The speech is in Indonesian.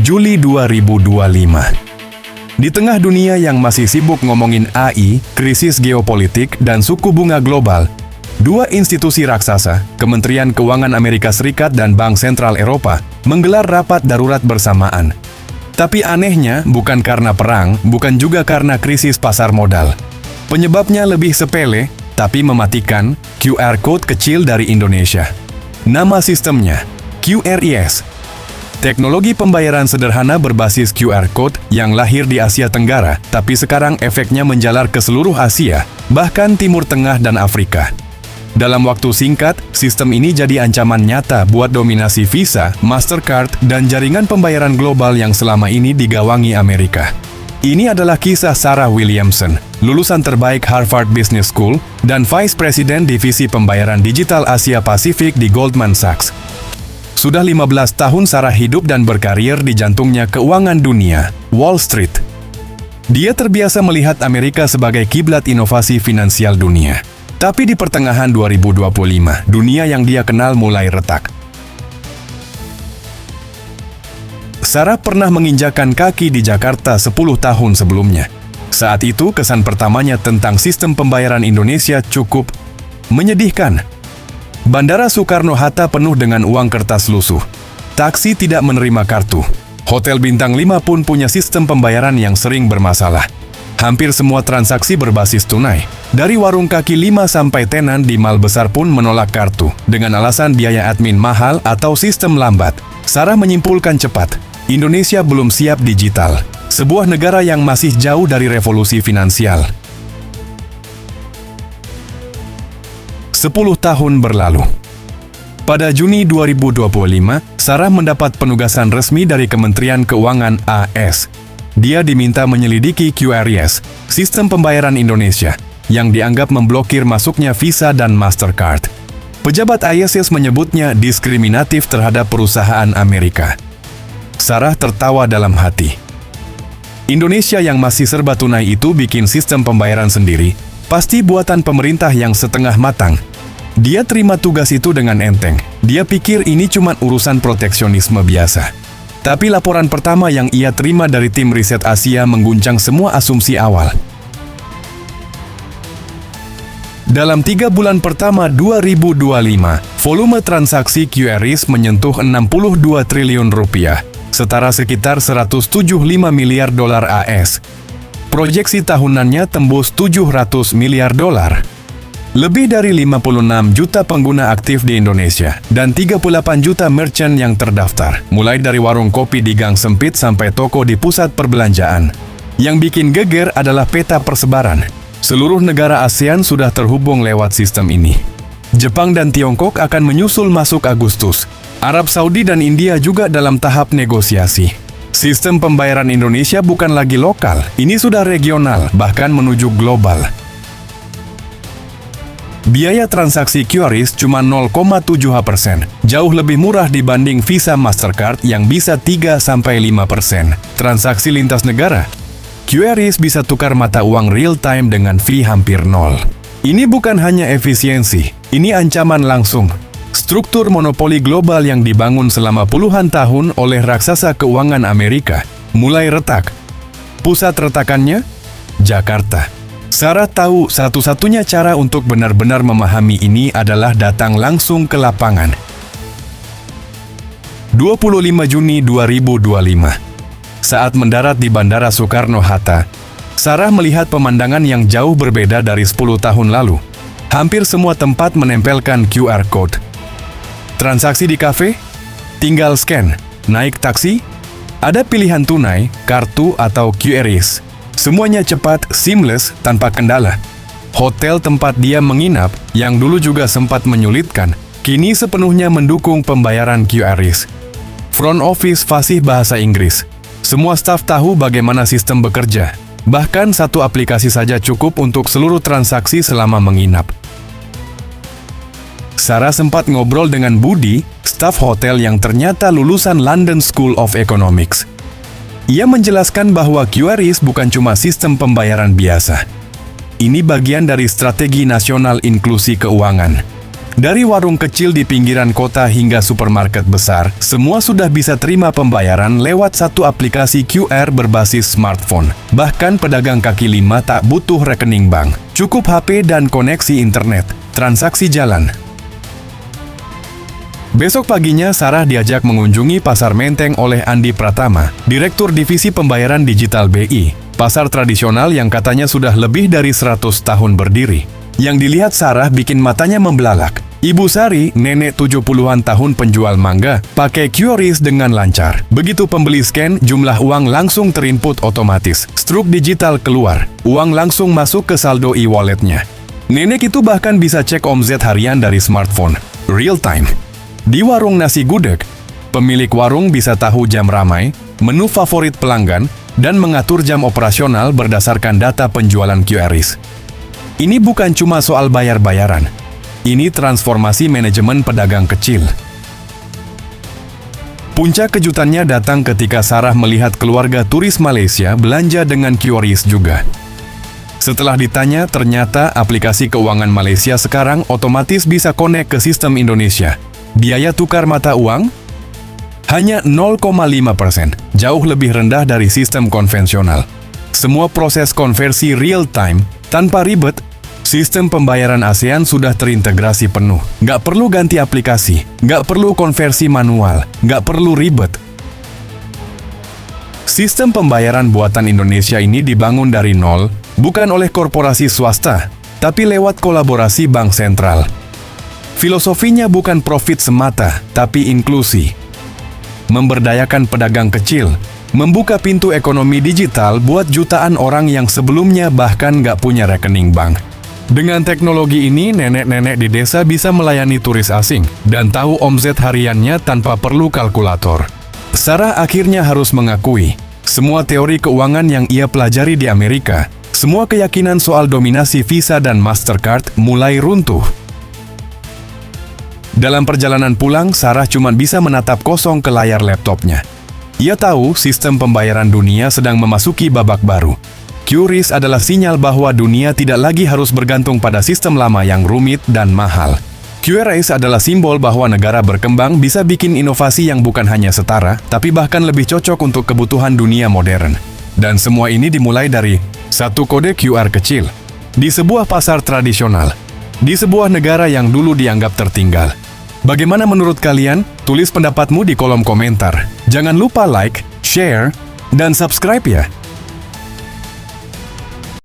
Juli 2025. Di tengah dunia yang masih sibuk ngomongin AI, krisis geopolitik, dan suku bunga global, dua institusi raksasa, Kementerian Keuangan Amerika Serikat dan Bank Sentral Eropa, menggelar rapat darurat bersamaan. Tapi anehnya, bukan karena perang, bukan juga karena krisis pasar modal. Penyebabnya lebih sepele, tapi mematikan, QR Code kecil dari Indonesia. Nama sistemnya, QRIS. Teknologi pembayaran sederhana berbasis QR Code yang lahir di Asia Tenggara, tapi sekarang efeknya menjalar ke seluruh Asia, bahkan Timur Tengah dan Afrika. Dalam waktu singkat, sistem ini jadi ancaman nyata buat dominasi Visa, Mastercard, dan jaringan pembayaran global yang selama ini digawangi Amerika. Ini adalah kisah Sarah Williamson, lulusan terbaik Harvard Business School dan Vice President Divisi Pembayaran Digital Asia Pasifik di Goldman Sachs. Sudah 15 tahun Sarah hidup dan berkarir di jantungnya keuangan dunia, Wall Street. Dia terbiasa melihat Amerika sebagai kiblat inovasi finansial dunia. Tapi di pertengahan 2025, dunia yang dia kenal mulai retak. Sarah pernah menginjakan kaki di Jakarta 10 tahun sebelumnya. Saat itu, kesan pertamanya tentang sistem pembayaran Indonesia cukup menyedihkan. Bandara Soekarno-Hatta penuh dengan uang kertas lusuh. Taksi tidak menerima kartu. Hotel bintang 5 pun punya sistem pembayaran yang sering bermasalah. Hampir semua transaksi berbasis tunai. Dari warung kaki 5 sampai tenan di mal besar pun menolak kartu, dengan alasan biaya admin mahal atau sistem lambat. Sarah menyimpulkan cepat, Indonesia belum siap digital. Sebuah negara yang masih jauh dari revolusi finansial. 10 tahun berlalu. Pada Juni 2025, Sarah mendapat penugasan resmi dari Kementerian Keuangan AS. Dia diminta menyelidiki QRIS, sistem pembayaran Indonesia, yang dianggap memblokir masuknya Visa dan Mastercard. Pejabat ISS menyebutnya diskriminatif terhadap perusahaan Amerika. Sarah tertawa dalam hati. Indonesia yang masih serba tunai itu bikin sistem pembayaran sendiri, pasti buatan pemerintah yang setengah matang. Dia terima tugas itu dengan enteng. Dia pikir ini cuma urusan proteksionisme biasa. Tapi laporan pertama yang ia terima dari tim riset Asia mengguncang semua asumsi awal. Dalam 3 bulan pertama 2025, volume transaksi QRIS menyentuh 62 triliun rupiah, setara sekitar 175 miliar dolar AS. Proyeksi tahunannya tembus 700 miliar dolar. Lebih dari 56 juta pengguna aktif di Indonesia dan 38 juta merchant yang terdaftar, mulai dari warung kopi di gang sempit sampai toko di pusat perbelanjaan. Yang bikin geger adalah peta persebaran. Seluruh negara ASEAN sudah terhubung lewat sistem ini. Jepang dan Tiongkok akan menyusul masuk Agustus. Arab Saudi dan India juga dalam tahap negosiasi. Sistem pembayaran Indonesia bukan lagi lokal, ini sudah regional, bahkan menuju global. Biaya transaksi QRIS cuma 0,7%, jauh lebih murah dibanding Visa Mastercard yang bisa 3-5%. Transaksi lintas negara, QRIS bisa tukar mata uang real-time dengan fee hampir nol. Ini bukan hanya efisiensi, ini ancaman langsung. Struktur monopoli global yang dibangun selama puluhan tahun oleh raksasa keuangan Amerika mulai retak. Pusat retakannya? Jakarta. Sarah tahu satu-satunya cara untuk benar-benar memahami ini adalah datang langsung ke lapangan. 25 Juni 2025. Saat mendarat di Bandara Soekarno-Hatta, Sarah melihat pemandangan yang jauh berbeda dari 10 tahun lalu. Hampir semua tempat menempelkan QR Code. Transaksi di kafe? Tinggal scan. Naik taksi? Ada pilihan tunai, kartu, atau QRIS. Semuanya cepat, seamless, tanpa kendala. Hotel tempat dia menginap, yang dulu juga sempat menyulitkan, kini sepenuhnya mendukung pembayaran QRIS. Front office fasih bahasa Inggris. Semua staf tahu bagaimana sistem bekerja. Bahkan satu aplikasi saja cukup untuk seluruh transaksi selama menginap. Sarah sempat ngobrol dengan Budi, staf hotel yang ternyata lulusan London School of Economics. Ia menjelaskan bahwa QRIS bukan cuma sistem pembayaran biasa. Ini bagian dari strategi nasional inklusi keuangan. Dari warung kecil di pinggiran kota hingga supermarket besar, semua sudah bisa terima pembayaran lewat satu aplikasi QR berbasis smartphone. Bahkan pedagang kaki lima tak butuh rekening bank. Cukup HP dan koneksi internet. Transaksi jalan. Besok paginya, Sarah diajak mengunjungi Pasar Menteng oleh Andi Pratama, Direktur Divisi Pembayaran Digital BI, pasar tradisional yang katanya sudah lebih dari 100 tahun berdiri. Yang dilihat Sarah bikin matanya membelalak. Ibu Sari, nenek 70-an tahun penjual mangga, pakai QRIS dengan lancar. Begitu pembeli scan, jumlah uang langsung terinput otomatis. Struk digital keluar, uang langsung masuk ke saldo e-walletnya. Nenek itu bahkan bisa cek omzet harian dari smartphone. Real time. Di warung nasi gudeg, pemilik warung bisa tahu jam ramai, menu favorit pelanggan, dan mengatur jam operasional berdasarkan data penjualan QRIS. Ini bukan cuma soal bayar-bayaran. Ini transformasi manajemen pedagang kecil. Puncak kejutannya datang ketika Sarah melihat keluarga turis Malaysia belanja dengan QRIS juga. Setelah ditanya, ternyata aplikasi keuangan Malaysia sekarang otomatis bisa connect ke sistem Indonesia. Biaya tukar mata uang? Hanya 0,5%, jauh lebih rendah dari sistem konvensional. Semua proses konversi real time, tanpa ribet. Sistem pembayaran ASEAN sudah terintegrasi penuh. Nggak perlu ganti aplikasi, nggak perlu konversi manual, nggak perlu ribet. Sistem pembayaran buatan Indonesia ini dibangun dari nol, bukan oleh korporasi swasta, tapi lewat kolaborasi bank sentral. Filosofinya bukan profit semata, tapi inklusi. Memberdayakan pedagang kecil, membuka pintu ekonomi digital buat jutaan orang yang sebelumnya bahkan nggak punya rekening bank. Dengan teknologi ini, nenek-nenek di desa bisa melayani turis asing dan tahu omzet hariannya tanpa perlu kalkulator. Sarah akhirnya harus mengakui, semua teori keuangan yang ia pelajari di Amerika, semua keyakinan soal dominasi Visa dan Mastercard mulai runtuh. Dalam perjalanan pulang, Sarah cuma bisa menatap kosong ke layar laptopnya. Ia tahu sistem pembayaran dunia sedang memasuki babak baru. QRIS adalah sinyal bahwa dunia tidak lagi harus bergantung pada sistem lama yang rumit dan mahal. QRIS adalah simbol bahwa negara berkembang bisa bikin inovasi yang bukan hanya setara, tapi bahkan lebih cocok untuk kebutuhan dunia modern. Dan semua ini dimulai dari satu kode QR kecil, di sebuah pasar tradisional, di sebuah negara yang dulu dianggap tertinggal. Bagaimana menurut kalian? Tulis pendapatmu di kolom komentar. Jangan lupa like, share, dan subscribe ya!